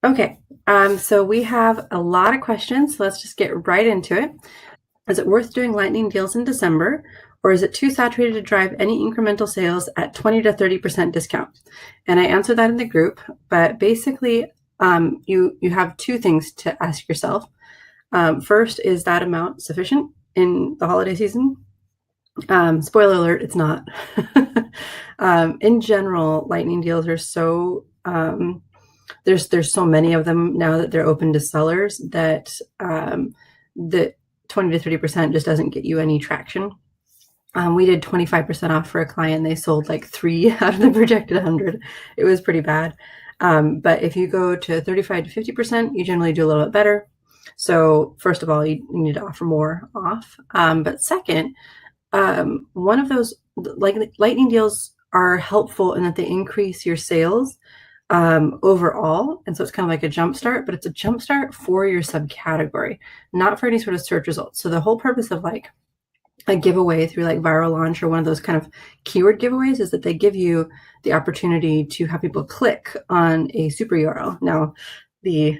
Okay, so we have a lot of questions. So let's just get right into it. Is it worth doing lightning deals in December, or is it too saturated to drive any incremental sales at 20 to 30% discount? And I answered that in the group, but basically, you have two things to ask yourself. First, is that amount sufficient in the holiday season? Spoiler alert, it's not. In general, lightning deals are so there's so many of them now that they're open to sellers that that 20 to 30% just doesn't get you any traction. We did 25% off for a client. They sold like 3 out of the projected 100. It was pretty bad. But if you go to 35 to 50%, you generally do a little bit better. So first of all, you need to offer more off. But second, one of those like lightning deals are helpful in that they increase your sales overall. And so it's kind of like a jump start, but it's a jump start for your subcategory, not for any sort of search results. So the whole purpose of like a giveaway through like Viral Launch or one of those kind of keyword giveaways is that they give you the opportunity to have people click on a super URL. Now, the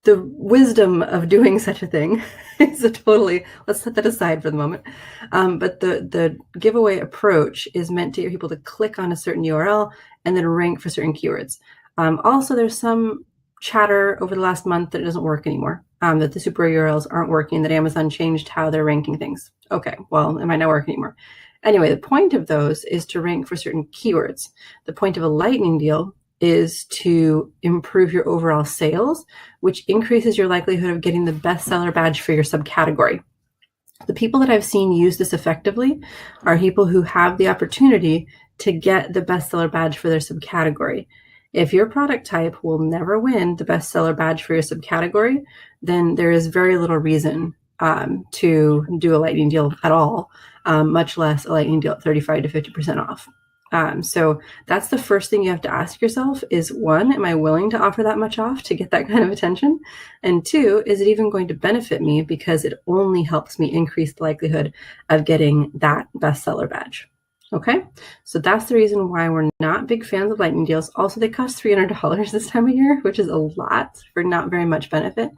wisdom of doing such a thing is let's set that aside for the moment. But the giveaway approach is meant to get people to click on a certain URL and then rank for certain keywords. Also, there's some chatter over the last month that it doesn't work anymore, that the super URLs aren't working, that Amazon changed how they're ranking things. Okay, well, it might not work anymore. Anyway, the point of those is to rank for certain keywords. The point of a lightning deal is to improve your overall sales, which increases your likelihood of getting the bestseller badge for your subcategory. The people that I've seen use this effectively are people who have the opportunity to get the bestseller badge for their subcategory. If your product type will never win the bestseller badge for your subcategory, then there is very little reason to do a lightning deal at all, much less a lightning deal at 35 to 50% off. So that's the first thing you have to ask yourself is, one, am I willing to offer that much off to get that kind of attention? And two, is it even going to benefit me because it only helps me increase the likelihood of getting that bestseller badge? Okay, so that's the reason why we're not big fans of lightning deals. Also, they cost $300 this time of year, which is a lot for not very much benefit.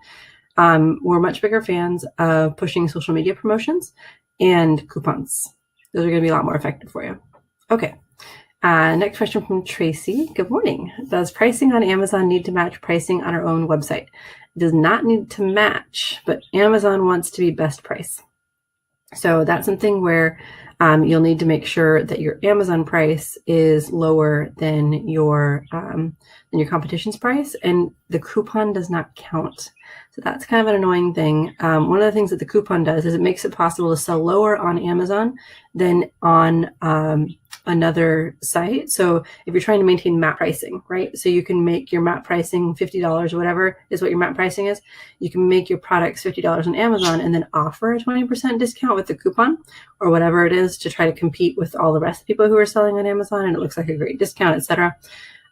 We're much bigger fans of pushing social media promotions and coupons. Those are going to be a lot more effective for you. Okay. Next question from Tracy. Good morning. Does pricing on Amazon need to match pricing on our own website? It does not need to match, but Amazon wants to be best price. So that's something where you'll need to make sure that your Amazon price is lower than your competition's price, and the coupon does not count. So that's kind of an annoying thing. One of the things that the coupon does is it makes it possible to sell lower on Amazon than on another site. So if you're trying to maintain MAP pricing, right? So you can make your MAP pricing $50 or whatever is what your MAP pricing is. You can make your products $50 on Amazon and then offer a 20% discount with the coupon or whatever it is to try to compete with all the rest of the people who are selling on Amazon, and it looks like a great discount, etc.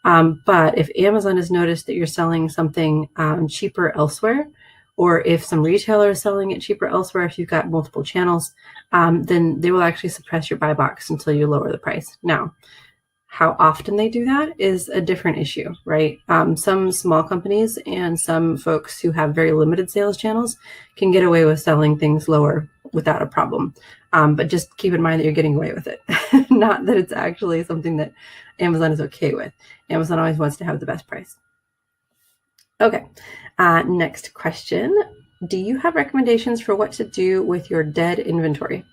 But if Amazon has noticed that you're selling something cheaper elsewhere, or if some retailer is selling it cheaper elsewhere, if you've got multiple channels, then they will actually suppress your buy box until you lower the price. Now, how often they do that is a different issue, right? Some small companies and some folks who have very limited sales channels can get away with selling things lower without a problem. But just keep in mind that you're getting away with it, not that it's actually something that Amazon is okay with. Amazon always wants to have the best price. Okay, next question. Do you have recommendations for what to do with your dead inventory?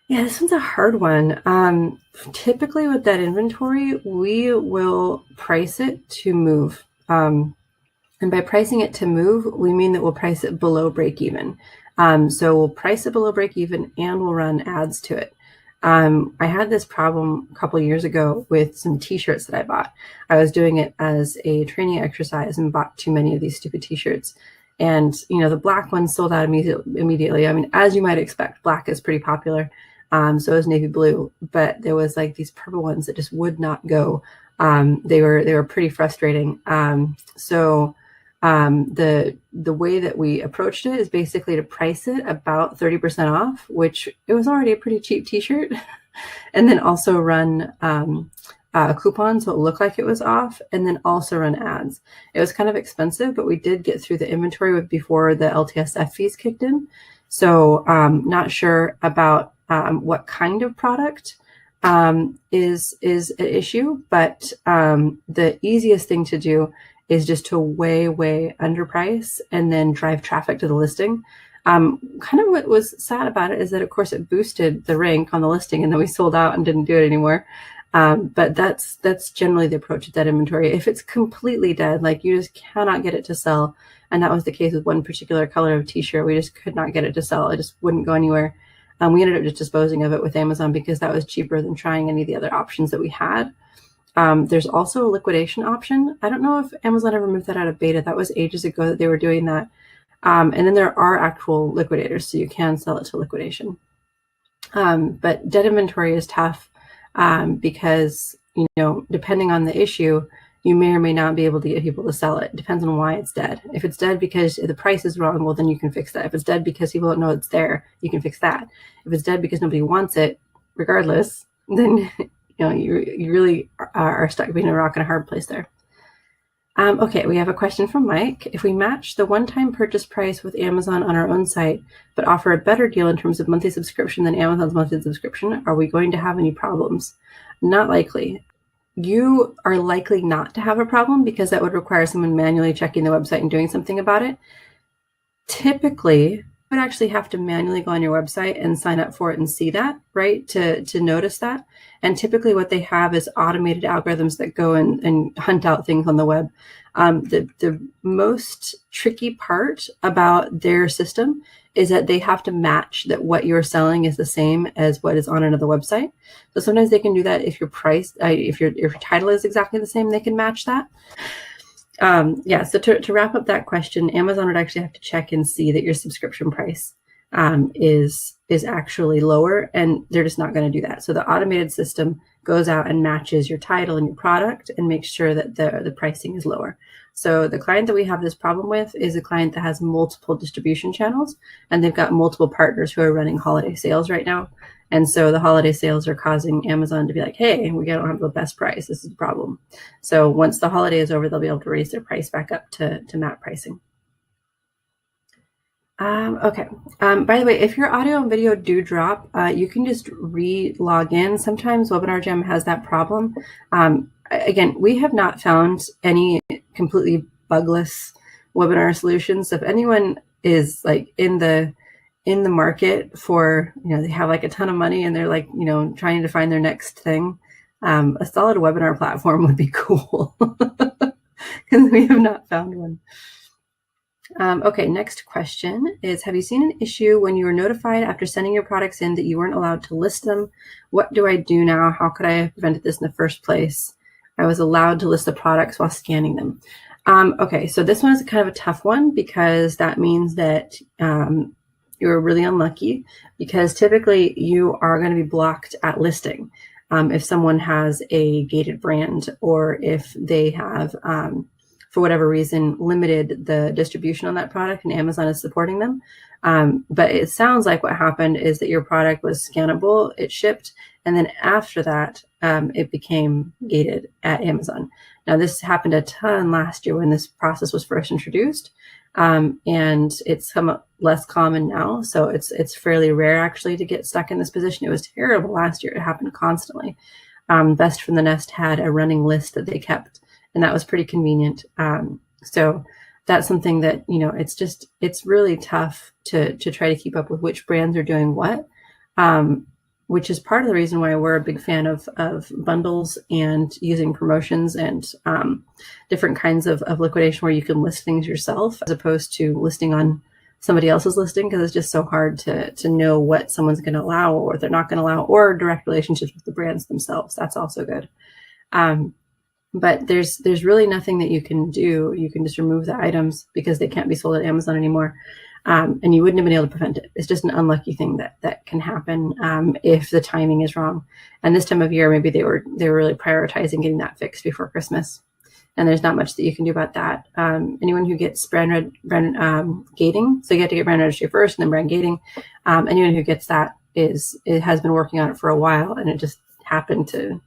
Yeah, this one's a hard one. Typically with dead inventory, we will price it to move. And by pricing it to move, we mean that we'll price it below break even. So we'll price it below break even and we'll run ads to it. I had this problem a couple of years ago with some t-shirts that I bought. I was doing it as a training exercise and bought too many of these stupid t-shirts. And, the black ones sold out immediately. I mean, as you might expect, black is pretty popular. So is navy blue, but there was like these purple ones that just would not go. They were pretty frustrating. So the way that we approached it is basically to price it about 30% off, which it was already a pretty cheap t-shirt, and then also run a coupon so it looked like it was off, and then also run ads. It was kind of expensive, but we did get through the inventory before the LTSF fees kicked in. So not sure about what kind of product is an issue, but the easiest thing to do is just to way underprice and then drive traffic to the listing. Kind of what was sad about it is that, of course, it boosted the rank on the listing, and then we sold out and didn't do it anymore. But that's generally the approach with dead inventory. If it's completely dead, like you just cannot get it to sell, and that was the case with one particular color of t-shirt, we just could not get it to sell. It just wouldn't go anywhere. We ended up just disposing of it with Amazon because that was cheaper than trying any of the other options that we had. There's also a liquidation option. I don't know if Amazon ever moved that out of beta. That was ages ago that they were doing that. And then there are actual liquidators, so you can sell it to liquidation. But dead inventory is tough because, depending on the issue, you may or may not be able to get people to sell it. It depends on why it's dead. If it's dead because the price is wrong, well, then you can fix that. If it's dead because people don't know it's there, you can fix that. If it's dead because nobody wants it, regardless, then you really are stuck between a rock and a hard place there. Okay, we have a question from Mike. If we match the one-time purchase price with Amazon on our own site, but offer a better deal in terms of monthly subscription than Amazon's monthly subscription, are we going to have any problems? Not likely. You are likely not to have a problem because that would require someone manually checking the website and doing something about it. Typically, you would actually have to manually go on your website and sign up for it and see that, right, to notice that. And typically what they have is automated algorithms that go and hunt out things on the web. The most tricky part about their system is that they have to match that what you're selling is the same as what is on another website. So sometimes they can do that if your price, if your title is exactly the same, they can match that. So to wrap up that question, Amazon would actually have to check and see that your subscription price is actually lower, and they're just not going to do that. So the automated system goes out and matches your title and your product and makes sure that the pricing is lower. So the client that we have this problem with is a client that has multiple distribution channels, and they've got multiple partners who are running holiday sales right now. And so the holiday sales are causing Amazon to be like, hey, we don't have the best price. This is the problem. So once the holiday is over, they'll be able to raise their price back up to MAP pricing. Okay. By the way, if your audio and video do drop, you can just re-log in. Sometimes Webinar Gem has that problem. Again, we have not found any completely bugless webinar solutions. So if anyone is like in the market for, they have like a ton of money and they're like, trying to find their next thing, a solid webinar platform would be cool because we have not found one. Okay, next question is, have you seen an issue when you were notified after sending your products in that you weren't allowed to list them? What do I do now? How could I have prevented this in the first place? I was allowed to list the products while scanning them. Okay, so this one is kind of a tough one because that means that you're really unlucky, because typically you are going to be blocked at listing if someone has a gated brand, or if they have for whatever reason, limited the distribution on that product and Amazon is supporting them. But it sounds like what happened is that your product was scannable, it shipped, and then after that, it became gated at Amazon. Now, this happened a ton last year when this process was first introduced, and it's somewhat less common now. So it's fairly rare actually to get stuck in this position. It was terrible last year. It happened constantly. Best from the Nest had a running list that they kept, and that was pretty convenient. So that's something that, it's really tough to try to keep up with which brands are doing what, which is part of the reason why we're a big fan of bundles and using promotions and different kinds of liquidation where you can list things yourself as opposed to listing on somebody else's listing, because it's just so hard to know what someone's going to allow or what they're not going to allow, or direct relationships with the brands themselves. That's also good. But there's really nothing that you can do. You can just remove the items because they can't be sold at Amazon anymore. And you wouldn't have been able to prevent it. It's just an unlucky thing that can happen if the timing is wrong. And this time of year, maybe they were really prioritizing getting that fixed before Christmas. And there's not much that you can do about that. Anyone who gets brand gating, so you have to get brand registry first and then brand gating. Anyone who gets that has been working on it for a while, and it just happened to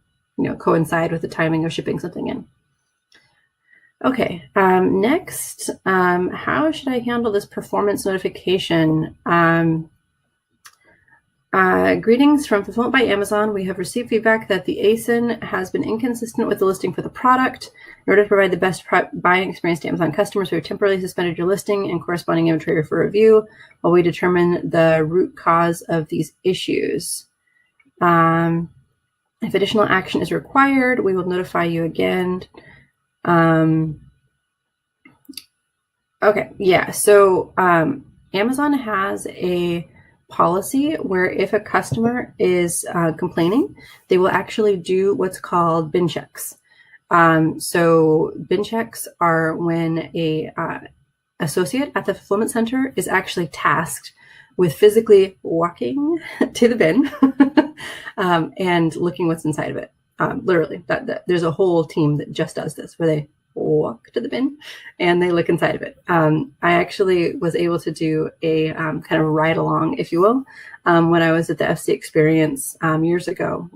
coincide with the timing of shipping something in. Okay, next, how should I handle this performance notification? Greetings from Fulfillment by Amazon. We have received feedback that the ASIN has been inconsistent with the listing for the product. In order to provide the best buying experience to Amazon customers, we have temporarily suspended your listing and corresponding inventory for review while we determine the root cause of these issues. If additional action is required, we will notify you again. Okay, yeah, so Amazon has a policy where if a customer is complaining, they will actually do what's called bin checks. So bin checks are when a associate at the fulfillment center is actually tasked with physically walking to the bin and looking what's inside of it. Literally, there's a whole team that just does this, where they walk to the bin and they look inside of it. I actually was able to do a kind of ride along, if you will, when I was at the FC Experience years ago.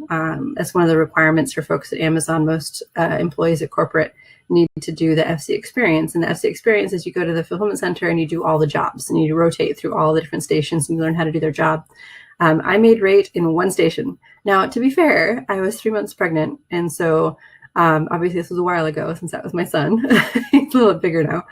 That's one of the requirements for folks at Amazon. Most employees at corporate need to do the FC Experience. And the FC Experience is you go to the fulfillment center and you do all the jobs, and you rotate through all the different stations and you learn how to do their job. I made rate in one station. Now, to be fair, I was 3 months pregnant, and so obviously this was a while ago since that was my son. He's a little bigger now.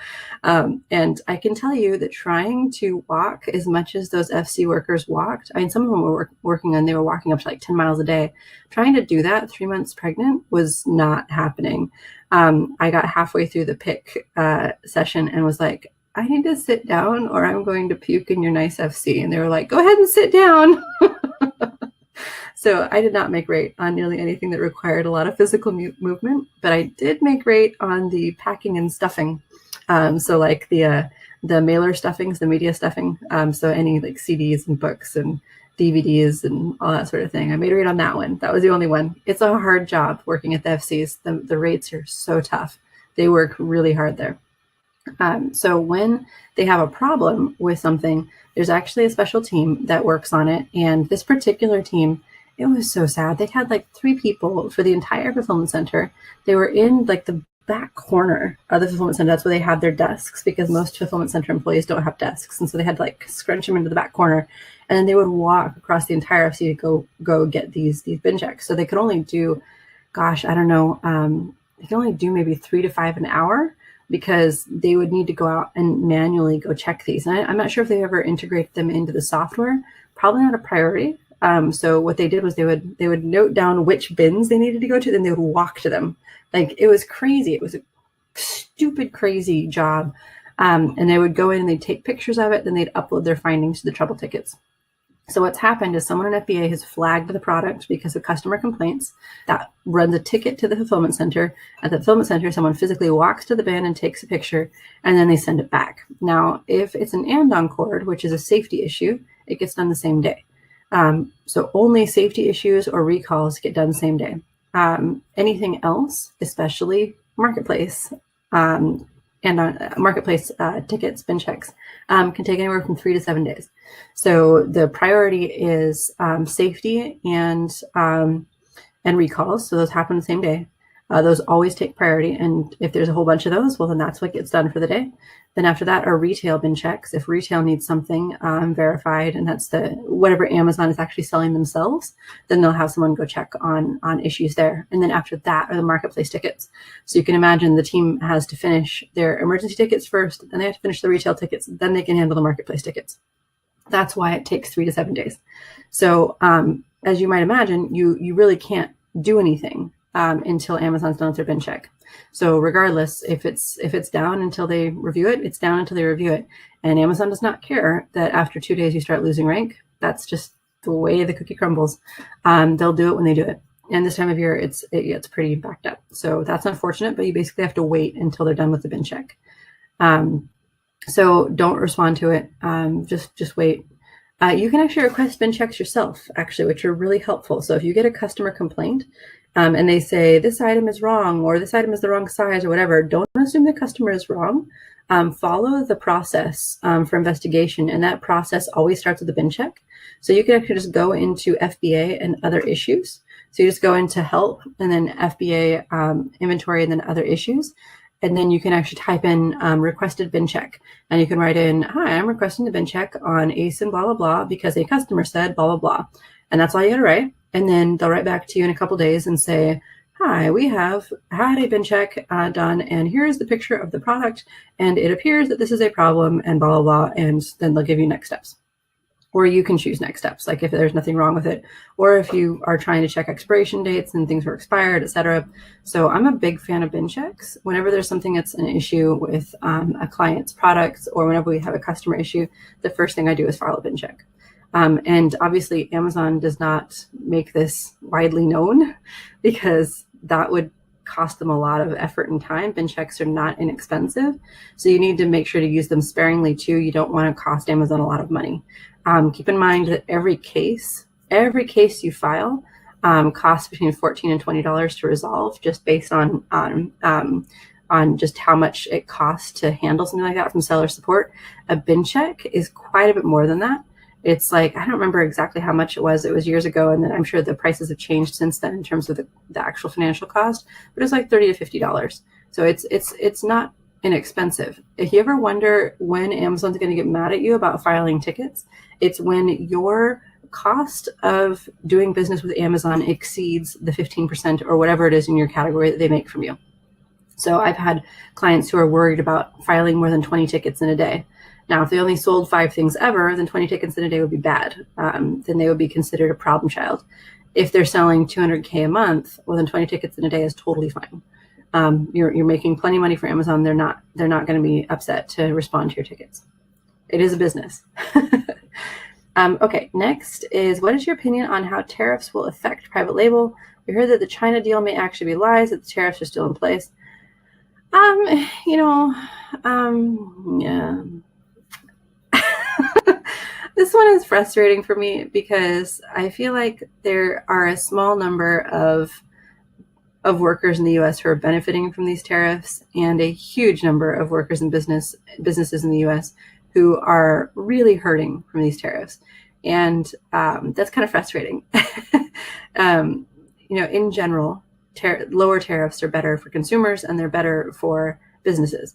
And I can tell you that trying to walk as much as those FC workers walked, I mean, some of them were they were walking up to like 10 miles a day. Trying to do that 3 months pregnant was not happening. I got halfway through the pick session and was like, I need to sit down or I'm going to puke in your nice FC. And they were like, go ahead and sit down. So I did not make rate on nearly anything that required a lot of physical movement, but I did make rate on the packing and stuffing. So like the mailer stuffings, the media stuffing. So any like CDs and books and DVDs and all that sort of thing. I made rate on that one. That was the only one. It's a hard job working at the FCs. The rates are so tough. They work really hard there. So when they have a problem with something, there's actually a special team that works on it. And this particular team, it was so sad. They had like 3 people for the entire fulfillment center. They were in like the back corner of the fulfillment center. That's where they have their desks, because most fulfillment center employees don't have desks. And so they had to like scrunch them into the back corner. And then they would walk across the entire FC to go get these bin checks. So they could only do, gosh, I don't know. They could only do maybe 3 to 5 an hour, because they would need to go out and manually go check these. And I'm not sure if they ever integrate them into the software. Probably not a priority. So what they did was they would note down which bins they needed to go to, then they would walk to them. Like, it was crazy. It was a stupid, crazy job. And they would go in and they'd take pictures of it, then they'd upload their findings to the trouble tickets. So what's happened is someone in FBA has flagged the product because of customer complaints. That runs a ticket to the fulfillment center. At the fulfillment center, someone physically walks to the bin and takes a picture, and then they send it back. Now, if it's an and-on cord, which is a safety issue, it gets done the same day. So only safety issues or recalls get done the same day. Anything else, especially marketplace, and on marketplace tickets, bin checks, can take anywhere from 3 to 7 days. So the priority is safety and recalls. So those happen the same day. Those always take priority. And if there's a whole bunch of those, well, then that's what gets done for the day. Then after that are retail bin checks. If retail needs something verified, and that's whatever Amazon is actually selling themselves, then they'll have someone go check on issues there. And then after that are the marketplace tickets. So you can imagine the team has to finish their emergency tickets first, then they have to finish the retail tickets, then they can handle the marketplace tickets. That's why it takes 3 to 7 days. So as you might imagine, you really can't do anything until Amazon's done with their bin check. So regardless, if it's down until they review it, it's down until they review it. And Amazon does not care that after 2 days you start losing rank. That's just the way the cookie crumbles. They'll do it when they do it. And this time of year, it gets pretty backed up. So that's unfortunate, but you basically have to wait until they're done with the bin check. So don't respond to it. Just wait. You can actually request bin checks yourself, actually, which are really helpful. So if you get a customer complaint and they say this item is wrong, or this item is the wrong size, or whatever, don't assume the customer is wrong. Follow the process for investigation, and that process always starts with a bin check. So you can actually just go into FBA and other issues. So you just go into help and then FBA inventory and then other issues. And then you can actually type in requested bin check. And you can write in, hi, I'm requesting the bin check on ASIN blah, blah, blah, because a customer said blah, blah, blah. And that's all you got to write. And then they'll write back to you in a couple days and say, hi, we have had a bin check done, and here's the picture of the product, and it appears that this is a problem, and blah, blah, blah, and then they'll give you next steps. Or you can choose next steps, like if there's nothing wrong with it, or if you are trying to check expiration dates and things were expired, etc. So I'm a big fan of bin checks. Whenever there's something that's an issue with a client's products, or whenever we have a customer issue, the first thing I do is file a bin check. And obviously Amazon does not make this widely known because that would cost them a lot of effort and time. Bin checks are not inexpensive, so you need to make sure to use them sparingly too. You don't want to cost Amazon a lot of money. Keep in mind that every case you file costs between $14 and $20 to resolve, just based on just how much it costs to handle something like that from seller support. A bin check is quite a bit more than that. It's like, I don't remember exactly how much it was. It was years ago, and then I'm sure the prices have changed since then in terms of the actual financial cost, but it's like $30 to $50. So it's not inexpensive. If you ever wonder when Amazon's going to get mad at you about filing tickets, it's when your cost of doing business with Amazon exceeds the 15% or whatever it is in your category that they make from you. So I've had clients who are worried about filing more than 20 tickets in a day. Now, if they only sold 5 things ever, then 20 tickets in a day would be bad. Then they would be considered a problem child. If they're selling 200K a month, well, then 20 tickets in a day is totally fine. You're making plenty of money for Amazon. They're not going to be upset to respond to your tickets. It is a business. Okay, next is, what is your opinion on how tariffs will affect private label? We heard that the China deal may actually be lies, that the tariffs are still in place. Yeah. This one is frustrating for me because I feel like there are a small number of workers in the U.S. who are benefiting from these tariffs, and a huge number of workers in businesses in the U.S. who are really hurting from these tariffs. And that's kind of frustrating. In general, lower tariffs are better for consumers and they're better for businesses.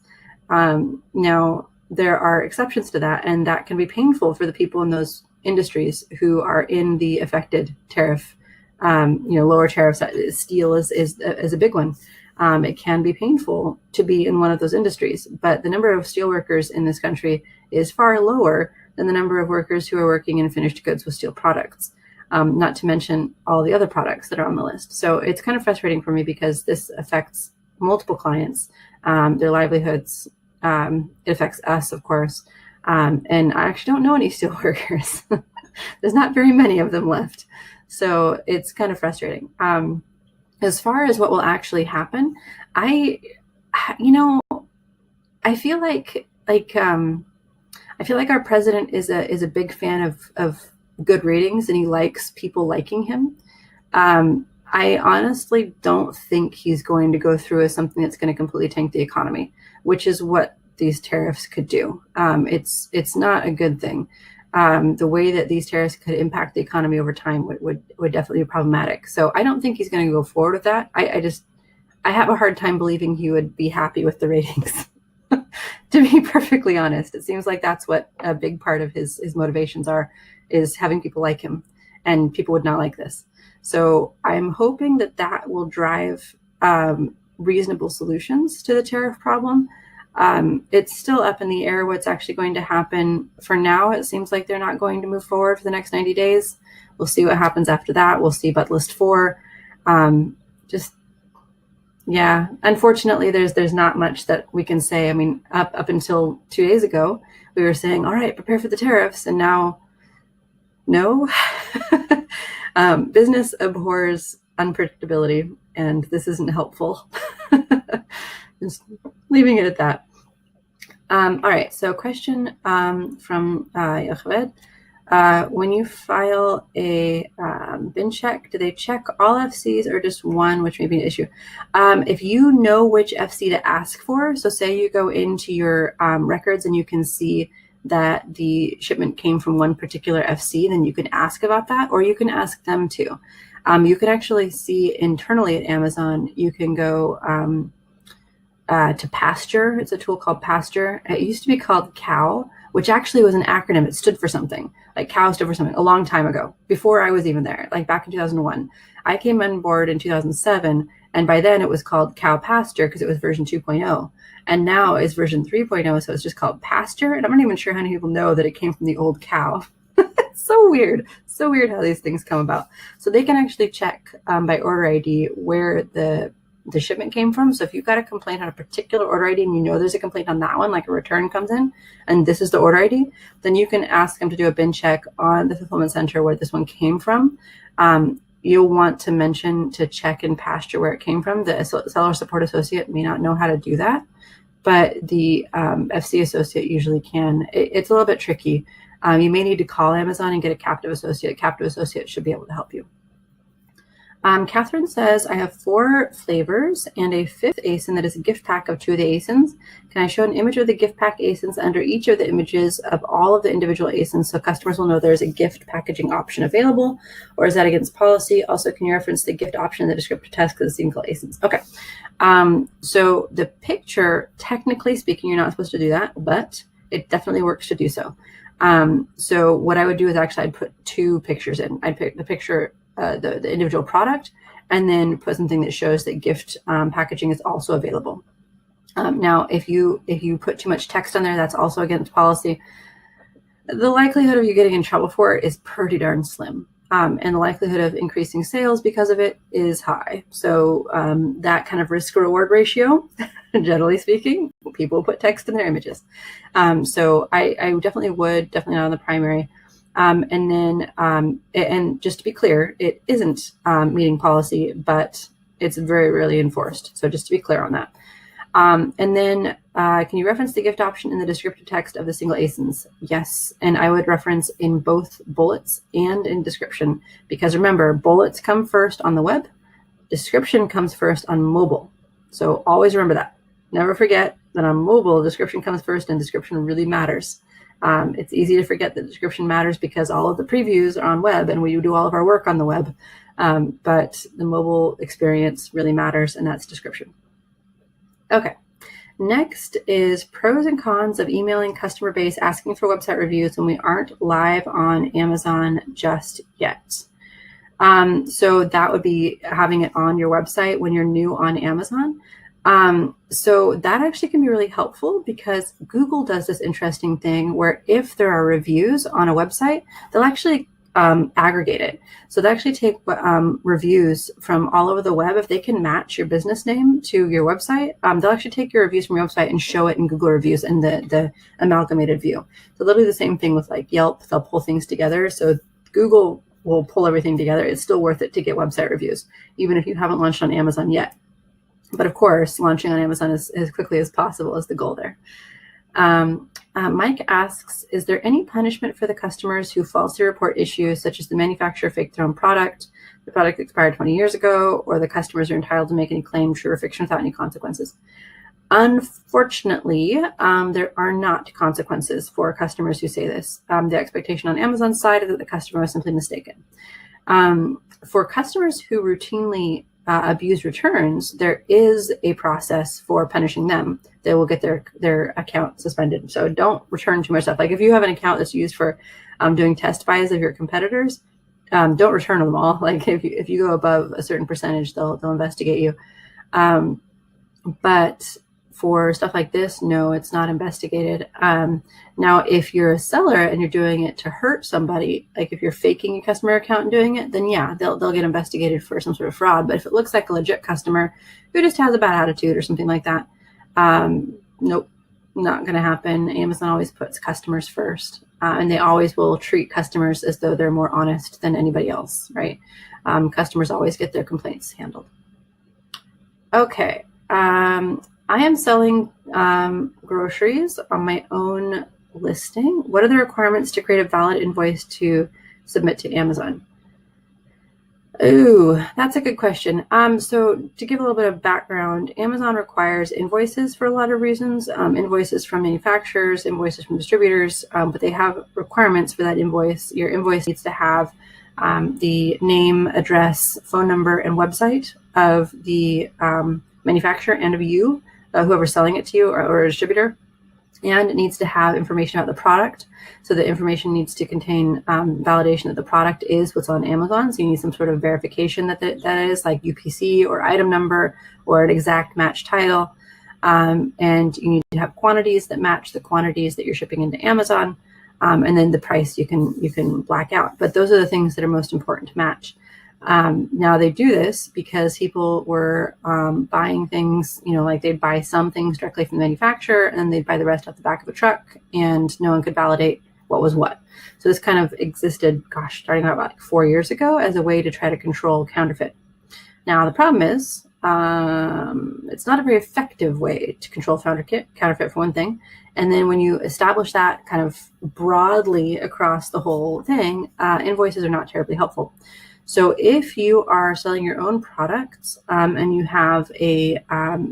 Now, there are exceptions to that, and that can be painful for the people in those industries who are in the affected tariff. Lower tariffs. Steel is a big one. It can be painful to be in one of those industries, but the number of steel workers in this country is far lower than the number of workers who are working in finished goods with steel products, not to mention all the other products that are on the list. So it's kind of frustrating for me because this affects multiple clients, their livelihoods. It affects us, of course. And I actually don't know any steel workers. There's not very many of them left. So it's kind of frustrating. As far as what will actually happen, I feel like our president is a big fan of good ratings, and he likes people liking him. I honestly don't think he's going to go through as something that's going to completely tank the economy, which is what these tariffs could do. It's not a good thing. The way that these tariffs could impact the economy over time would definitely be problematic. So I don't think he's going to go forward with that. I have a hard time believing he would be happy with the ratings. To be perfectly honest, it seems like that's what a big part of his motivations are, is having people like him, and people would not like this. So I'm hoping that will drive reasonable solutions to the tariff problem. It's still up in the air what's actually going to happen. For now, it seems like they're not going to move forward for the next 90 days. We'll see what happens after that. We'll see about list 4. Unfortunately, there's not much that we can say. I mean, up until 2 days ago, we were saying, all right, prepare for the tariffs. And now, no. Business abhors unpredictability, and this isn't helpful. Just leaving it at that. All right, so question from Yocheved. When you file a bin check, do they check all FCs or just one, which may be an issue? If you know which FC to ask for, so say you go into your records and you can see that the shipment came from one particular FC, then you can ask about that, or you can ask them too. You can actually see internally at Amazon, you can go to Pasture. It's a tool called Pasture. It used to be called COW, which actually was an acronym. It stood for something. Like COW stood for something a long time ago, before I was even there, like back in 2001. I came on board in 2007, and by then it was called COW Pasture because it was version 2.0. And now it's version 3.0, so it's just called Pasture. And I'm not even sure how many people know that it came from the old cow. It's so weird. So weird how these things come about. So they can actually check by order ID where the shipment came from. So if you've got a complaint on a particular order ID and you know there's a complaint on that one, like a return comes in and this is the order ID, then you can ask them to do a bin check on the fulfillment center where this one came from. You'll want to mention to check in Pasture where it came from. The seller support associate may not know how to do that, but the FC associate usually can. It's a little bit tricky. You may need to call Amazon and get a captive associate. Captive associate should be able to help you. Catherine says, I have 4 flavors and a 5th ASIN that is a gift pack of 2 of the ASINs. Can I show an image of the gift pack ASINs under each of the images of all of the individual ASINs so customers will know there's a gift packaging option available, or is that against policy? Also, can you reference the gift option in the descriptive text for the single ASINs? Okay. So the picture, technically speaking, you're not supposed to do that, but it definitely works to do so. So what I would do is actually I'd put 2 pictures in. I'd pick the picture, the individual product, and then put something that shows that gift packaging is also available. Now, if you put too much text on there, that's also against policy. The likelihood of you getting in trouble for it is pretty darn slim. And the likelihood of increasing sales because of it is high. So that kind of risk-reward ratio, generally speaking, people put text in their images. So I definitely not on the primary. And then, and just to be clear, it isn't meeting policy, but it's very rarely enforced. So just to be clear on that. And then can you reference the gift option in the descriptive text of the single ASINs? Yes. And I would reference in both bullets and in description, because remember, bullets come first on the web, description comes first on mobile. So always remember that. Never forget that on mobile, description comes first and description really matters. It's easy to forget that description matters because all of the previews are on web and we do all of our work on the web. But the mobile experience really matters, and that's description. Okay, next is pros and cons of emailing customer base asking for website reviews when we aren't live on Amazon just yet. So that would be having it on your website when you're new on Amazon. So that actually can be really helpful because Google does this interesting thing where if there are reviews on a website, they'll actually aggregate it. So they actually take reviews from all over the web. If they can match your business name to your website, they'll actually take your reviews from your website and show it in Google reviews in the amalgamated view. So they'll do the same thing with like Yelp. They'll pull things together. So Google will pull everything together. It's still worth it to get website reviews, even if you haven't launched on Amazon yet. But of course, launching on Amazon as quickly as possible is the goal there. Mike asks, is there any punishment for the customers who falsely report issues such as the manufacturer faked their own product, the product expired 20 years ago, or the customers are entitled to make any claim, true or fiction, without any consequences? Unfortunately, there are not consequences for customers who say this. The expectation on Amazon's side is that the customer was simply mistaken. For customers who routinely abuse returns, there is a process for punishing them. They will get their account suspended. So don't return too much stuff. Like if you have an account that's used for doing test buys of your competitors, don't return them all. Like if you go above a certain percentage, they'll investigate you. But for stuff like this, no, it's not investigated. Now, if you're a seller and you're doing it to hurt somebody, like if you're faking a customer account and doing it, then yeah, they'll get investigated for some sort of fraud. But if it looks like a legit customer who just has a bad attitude or something like that, nope, not going to happen. Amazon always puts customers first, and they always will treat customers as though they're more honest than anybody else, right? Customers always get their complaints handled. Okay. I am selling groceries on my own listing. What are the requirements to create a valid invoice to submit to Amazon? Ooh, that's a good question. So to give a little bit of background, Amazon requires invoices for a lot of reasons, invoices from manufacturers, invoices from distributors, but they have requirements for that invoice. Your invoice needs to have the name, address, phone number, and website of the manufacturer and of you, whoever's selling it to you, or a distributor. And it needs to have information about the product. So the information needs to contain validation that the product is what's on Amazon. So you need some sort of verification that is, like UPC or item number or an exact match title. And you need to have quantities that match the quantities that you're shipping into Amazon. And then the price you can black out. But those are the things that are most important to match. Now they do this because people were buying things, like they'd buy some things directly from the manufacturer and they'd buy the rest off the back of a truck, and no one could validate what was what. So this kind of existed, starting about like 4 years ago, as a way to try to control counterfeit. Now the problem is, it's not a very effective way to control counterfeit, for one thing. And then when you establish that kind of broadly across the whole thing, invoices are not terribly helpful. So if you are selling your own products and you have a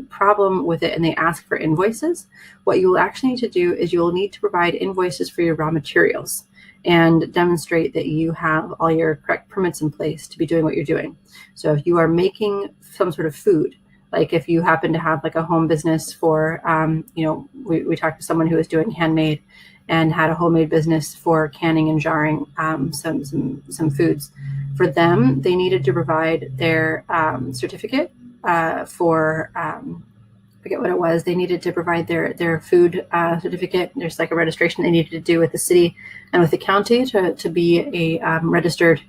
problem with it and they ask for invoices, what you will actually need to do is you will need to provide invoices for your raw materials and demonstrate that you have all your correct permits in place to be doing what you're doing. So if you are making some sort of food, like if you happen to have like a home business for, we talked to someone who was doing handmade and had a homemade business for canning and jarring some foods. For them, they needed to provide their certificate for, forget what it was. They needed to provide their food certificate. There's like a registration they needed to do with the city and with the county to be a registered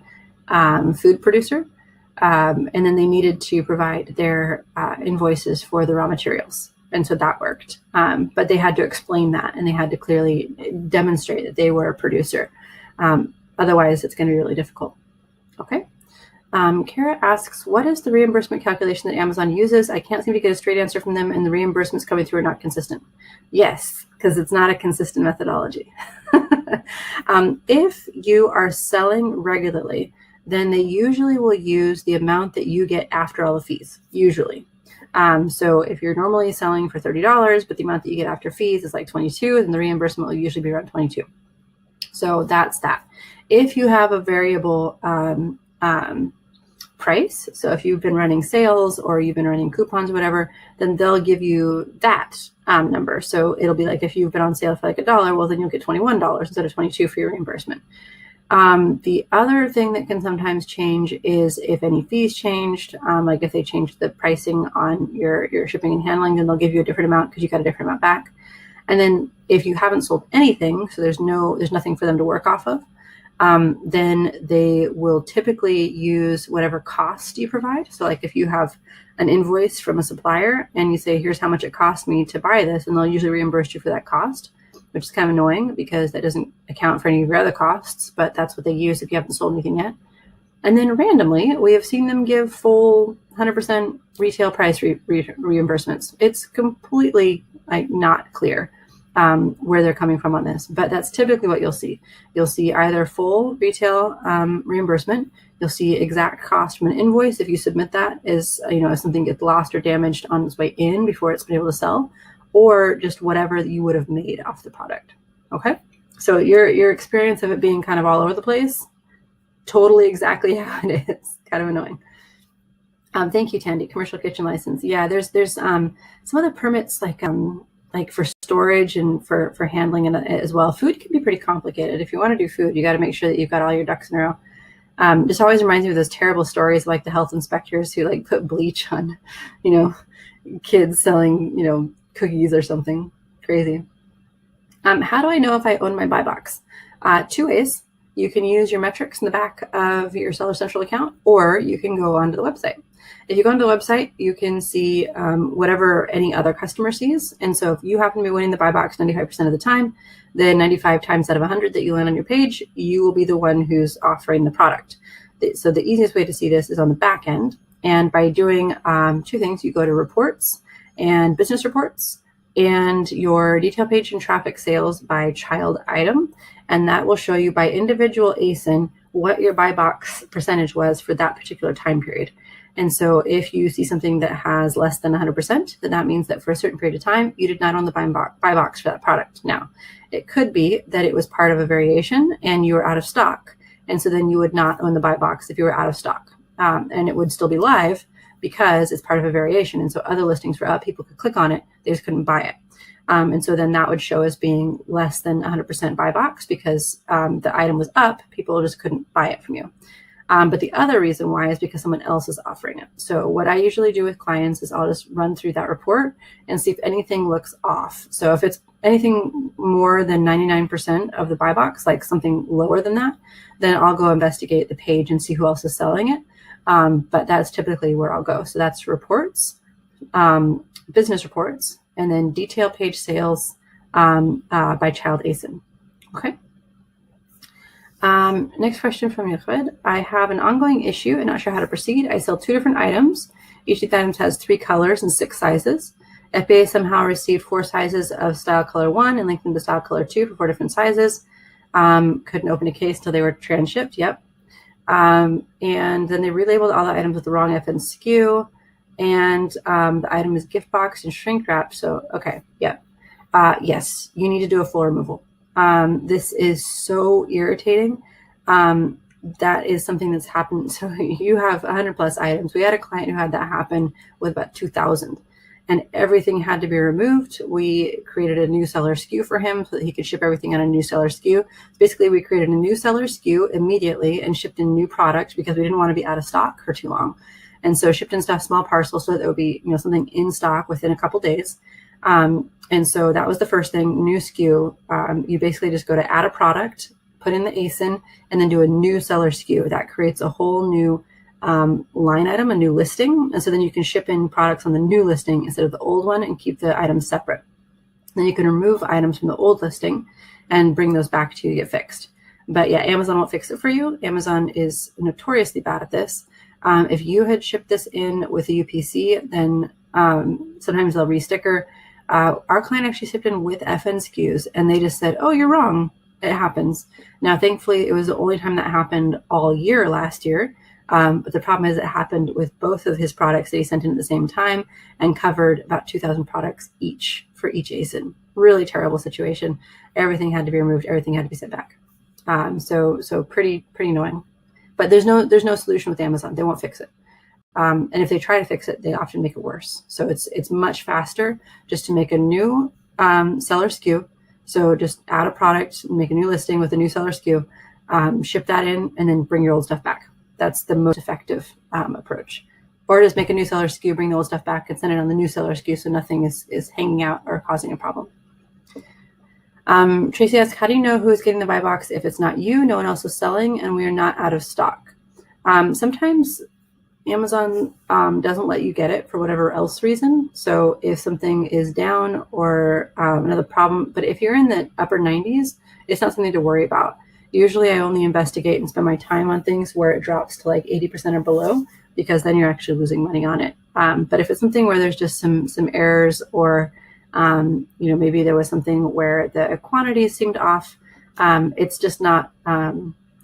food producer. And then they needed to provide their invoices for the raw materials. And so that worked. But they had to explain that, and they had to clearly demonstrate that they were a producer. Otherwise, it's going to be really difficult. Okay. Kara asks, what is the reimbursement calculation that Amazon uses? I can't seem to get a straight answer from them, and the reimbursements coming through are not consistent. Yes, because it's not a consistent methodology. If you are selling regularly, then they usually will use the amount that you get after all the fees, usually. So if you're normally selling for $30, but the amount that you get after fees is like $22, then the reimbursement will usually be around $22. So that's that. If you have a variable price, so if you've been running sales or you've been running coupons or whatever, then they'll give you that number. So it'll be like if you've been on sale for like $1, well, then you'll get $21 instead of $22 for your reimbursement. The other thing that can sometimes change is if any fees changed, like if they changed the pricing on your shipping and handling, then they'll give you a different amount because you got a different amount back. And then if you haven't sold anything, so there's nothing for them to work off of, then they will typically use whatever cost you provide. So like if you have an invoice from a supplier and you say, here's how much it cost me to buy this, and they'll usually reimburse you for that cost, which is kind of annoying because that doesn't account for any of your other costs, but that's what they use if you haven't sold anything yet. And then randomly, we have seen them give full 100% retail price reimbursements. It's completely not clear where they're coming from on this, but that's typically what you'll see. You'll see either full retail reimbursement. You'll see exact cost from an invoice if you submit that as if something gets lost or damaged on its way in before it's been able to sell, or just whatever that you would have made off the product. Okay, so your experience of it being kind of all over the place, totally exactly how it is. Kind of annoying. Thank you, Tandy. Commercial kitchen license. Yeah, there's some other permits like for storage and for handling and as well. Food can be pretty complicated. If you want to do food, you got to make sure that you've got all your ducks in a row. This always reminds me of those terrible stories like the health inspectors who like put bleach on, kids selling, cookies or something crazy. How do I know if I own my buy box? Two ways. You can use your metrics in the back of your Seller Central account, or you can go onto the website. If you go onto the website, you can see whatever any other customer sees. And so if you happen to be winning the buy box 95% of the time, then 95 times out of 100 that you land on your page, you will be the one who's offering the product. So the easiest way to see this is on the back end. And by doing two things, you go to reports and business reports and your detail page and traffic sales by child item. And that will show you by individual ASIN what your buy box percentage was for that particular time period. And so if you see something that has less than 100%, then that means that for a certain period of time, you did not own the buy box for that product. Now, it could be that it was part of a variation and you were out of stock. And so then you would not own the buy box if you were out of stock. And it would still be live because it's part of a variation. And so other listings were up, people could click on it, they just couldn't buy it. And so then that would show as being less than 100% buy box because the item was up, people just couldn't buy it from you. But the other reason why is because someone else is offering it. So what I usually do with clients is I'll just run through that report and see if anything looks off. So if it's anything more than 99% of the buy box, like something lower than that, then I'll go investigate the page and see who else is selling it. But that's typically where I'll go. So that's reports, business reports, and then detail page sales by child ASIN. Okay. Next question from Yochid. I have an ongoing issue and not sure how to proceed. I sell 2 different items. Each of the items has 3 colors and 6 sizes. FBA somehow received 4 sizes of style color 1 and linked them to style color 2 for 4 different sizes. Couldn't open a case till they were transshipped. Yep. And then they relabeled all the items with the wrong FN SKU. And the item is gift boxed and shrink wrapped. So, okay. Yep. Yes, you need to do a full removal. This is so irritating. That is something that's happened. So you have 100 plus items. We had a client who had that happen with about 2,000 and everything had to be removed. We created a new seller SKU for him so that he could ship everything on a new seller SKU. Basically, we created a new seller SKU immediately and shipped in new product because we didn't want to be out of stock for too long. And so shipped in stuff, small parcels, so that there would be, something in stock within a couple days. And so that was the first thing, new SKU. You basically just go to add a product, put in the ASIN, and then do a new seller SKU. That creates a whole new line item, a new listing. And so then you can ship in products on the new listing instead of the old one and keep the items separate. Then you can remove items from the old listing and bring those back to you to get fixed. But yeah, Amazon won't fix it for you. Amazon is notoriously bad at this. If you had shipped this in with a UPC, then sometimes they'll re-sticker. Our client actually shipped in with FN SKUs and they just said, oh, you're wrong. It happens. Now, thankfully, it was the only time that happened all year last year. But the problem is it happened with both of his products that he sent in at the same time and covered about 2,000 products each for each ASIN. Really terrible situation. Everything had to be removed. Everything had to be sent back. So pretty annoying. But there's no solution with Amazon. They won't fix it. And if they try to fix it, they often make it worse. So it's much faster just to make a new seller SKU. So just add a product, make a new listing with a new seller SKU, ship that in, and then bring your old stuff back. That's the most effective approach. Or just make a new seller SKU, bring the old stuff back, and send it on the new seller SKU so nothing is hanging out or causing a problem. Tracy asks, how do you know who's getting the buy box if it's not you, no one else is selling, and we are not out of stock? Sometimes Amazon doesn't let you get it for whatever else reason. So if something is down or another problem, but if you're in the upper 90s, it's not something to worry about. Usually I only investigate and spend my time on things where it drops to like 80% or below, because then you're actually losing money on it. But if it's something where there's just some errors or, maybe there was something where the quantities seemed off, it's just not,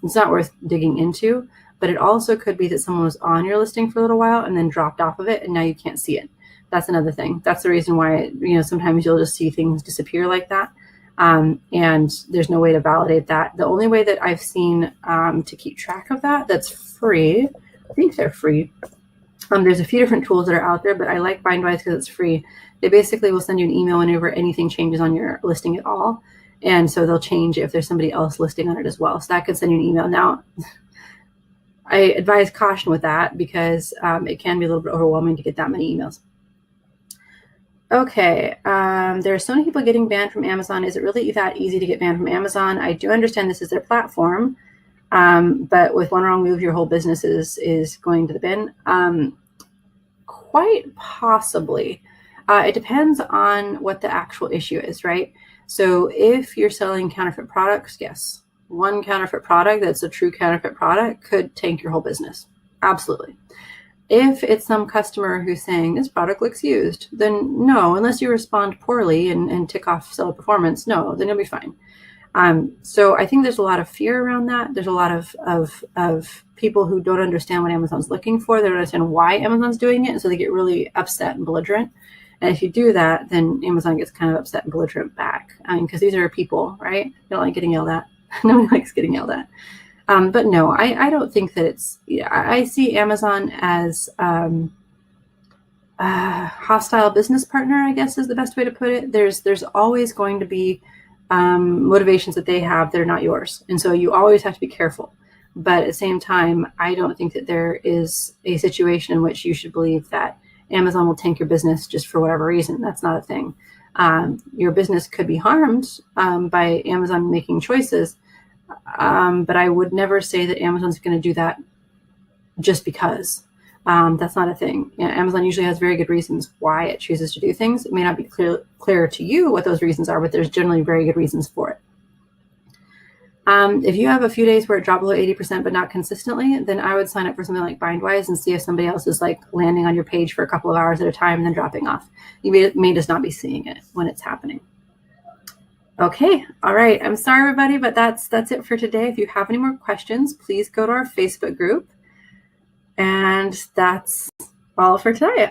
it's not worth digging into. But it also could be that someone was on your listing for a little while and then dropped off of it and now you can't see it. That's another thing. That's the reason why, sometimes you'll just see things disappear like that. And there's no way to validate that. The only way that I've seen to keep track of that's free, I think they're free. There's a few different tools that are out there, but I like Bindwise because it's free. They basically will send you an email whenever anything changes on your listing at all. And so they'll change if there's somebody else listing on it as well. So that could send you an email. Now, I advise caution with that because it can be a little bit overwhelming to get that many emails. Okay, there are so many people getting banned from Amazon. Is it really that easy to get banned from Amazon? I do understand this is their platform, but with one wrong move, your whole business is going to the bin. Quite possibly. It depends on what the actual issue is, right? So if you're selling counterfeit products, yes. One counterfeit product that's a true counterfeit product could tank your whole business. Absolutely. If it's some customer who's saying this product looks used, then no, unless you respond poorly and tick off seller performance, no, then you'll be fine. So I think there's a lot of fear around that. There's a lot of people who don't understand what Amazon's looking for. They don't understand why Amazon's doing it. And so they get really upset and belligerent. And if you do that, then Amazon gets kind of upset and belligerent back. Because these are people, right? They don't like getting yelled at. Nobody likes getting yelled at. But no, I don't think that it's, I see Amazon as hostile business partner, I guess is the best way to put it. There's always going to be motivations that they have that are not yours. And so you always have to be careful. But at the same time, I don't think that there is a situation in which you should believe that Amazon will tank your business just for whatever reason. That's not a thing. Your business could be harmed by Amazon making choices, but I would never say that Amazon's going to do that just because. That's not a thing. Amazon usually has very good reasons why it chooses to do things. It may not be clear to you what those reasons are, but there's generally very good reasons for it. If you have a few days where it dropped below 80% but not consistently, then I would sign up for something like Bindwise and see if somebody else is like landing on your page for a couple of hours at a time and then dropping off. You may just not be seeing it when it's happening. Okay, all right. I'm sorry, everybody, but that's it for today. If you have any more questions, please go to our Facebook group. And that's all for today.